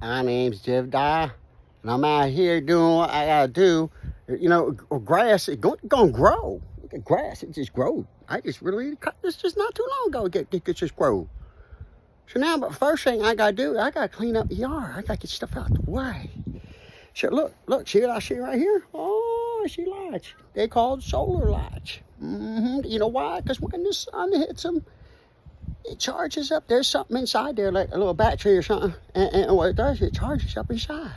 My name's Jebediah, and I'm out here doing what I gotta do. You know, grass is gonna grow. Look at grass, it just grows. I just really cut this just not too long ago. It just grow. So now, but first thing I gotta do, I gotta clean up the yard. I gotta get stuff out the way. So look, see what I see right here? Oh, I see lights. They called solar lights. You know why? Because when the sun hits them, it charges up. There's something inside there, like a little battery or something. And what it does, it charges up inside.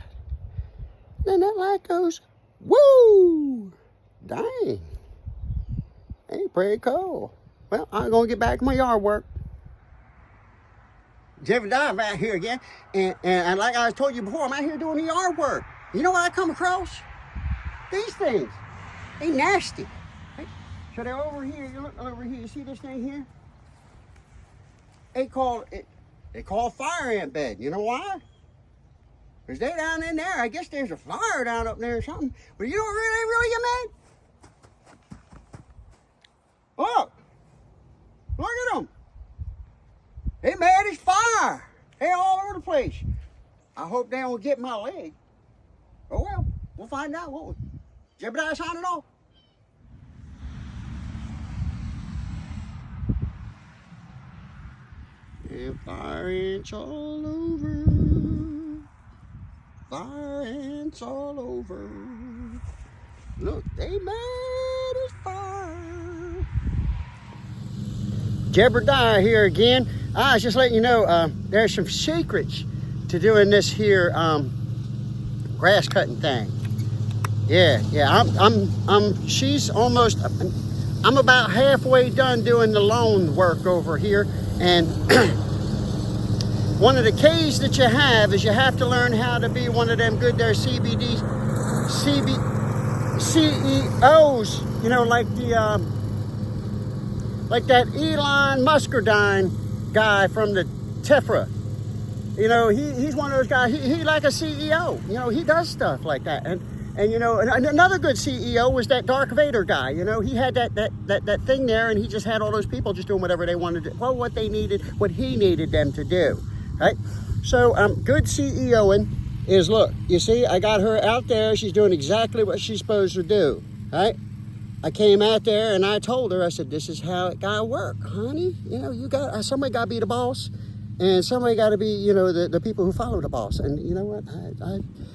Then that light goes, woo! Dang. Ain't pretty cool. Well, I'm going to get back to my yard work. Jebediah back here again. And like I told you before, I'm out here doing the yard work. You know what I come across? These things. They nasty. Right? So they're over here. You look over here. You see this thing here? They call fire ant bed. You know why? Because they down in there. I guess there's a fire down up there or something. But you know what really get mad? Look. Look at them. They mad as fire. They all over the place. I hope they don't get my leg. Oh well, we'll find out, won't we? Jebediah signing off. And fire ants all over. Fire ants all over. Look, they mad as fire. Jebediah here again. I was just letting you know, there's some secrets to doing this here grass cutting thing. Yeah. She's almost. I'm about halfway done doing the lawn work over here, and one of the keys that you have is you have to learn how to be one of them good there CEOs. You know, like the like that Elon Muscardine guy from the Tefra. You know, he's one of those guys. He like a CEO. You know, he does stuff like that. And you know, and another good CEO was that Darth Vader guy. You know, he had that thing there, and he just had all those people just doing whatever they wanted to do. Well, what he needed them to do, right? So, good CEOing is, look, you see, I got her out there. She's doing exactly what she's supposed to do, right? I came out there and I told her, I said, this is how it gotta work, honey. You know, somebody gotta be the boss. And somebody got to be, you know, the people who follow the boss. And you know what?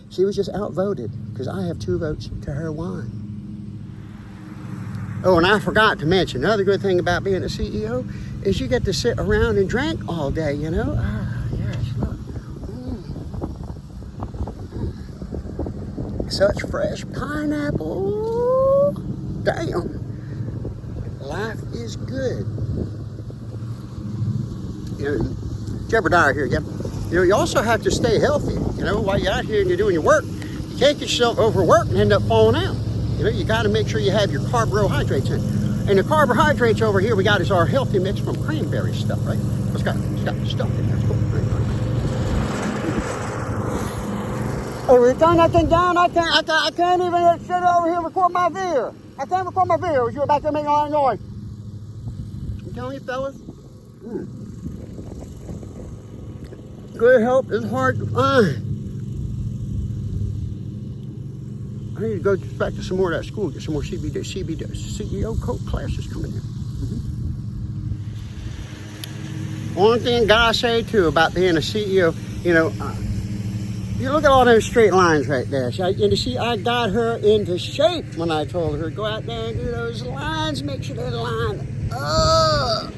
She was just outvoted because I have 2 votes to her 1. Oh, and I forgot to mention, another good thing about being a CEO is you get to sit around and drink all day, you know? Ah, yes, look. Such fresh pineapple. Damn. Life is good. You know, Jebediah here again. You know, you also have to stay healthy. You know, while you're out here and you're doing your work, you can't get yourself overworked and end up falling out. You know, you got to make sure you have your carbohydrates in. And the carbohydrates over here we got is our healthy mix from cranberry stuff, right? It's got stuff in there. It's cool. Hey, we turn that thing down. I can't even sit over here and record my video. I can't record my video if you're about to make a lot of noise. I'm telling you, fellas. Good help is hard to find. I need to go back to some more of that school, get some more CEO code classes coming in. One thing I gotta say too about being a CEO, you know, you look at all those straight lines right there. And you see, I got her into shape when I told her, go out there and do those lines, make sure they line up.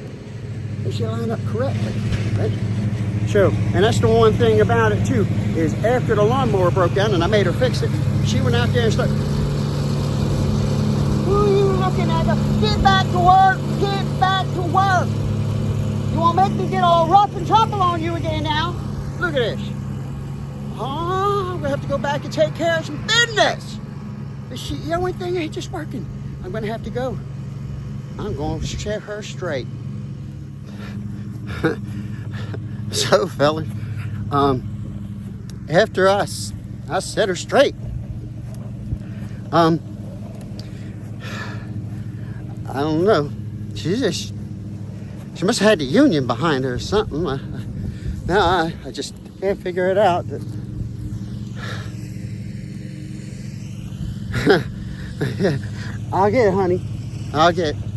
They should line up correctly, right? So, and that's the one thing about it too, is after the lawnmower broke down and I made her fix it, she went out there and started, who are you looking at? Get back to work, get back to work. You won't make me get all rough and tumble on you again now. Look at this. Oh, I'm gonna have to go back and take care of some business. The CEO thing ain't just working. I'm gonna have to go. I'm gonna set her straight. So, fellas, after I set her straight, I don't know. She must have had the union behind her or something. No, I just can't figure it out. I'll get it, honey. I'll get it.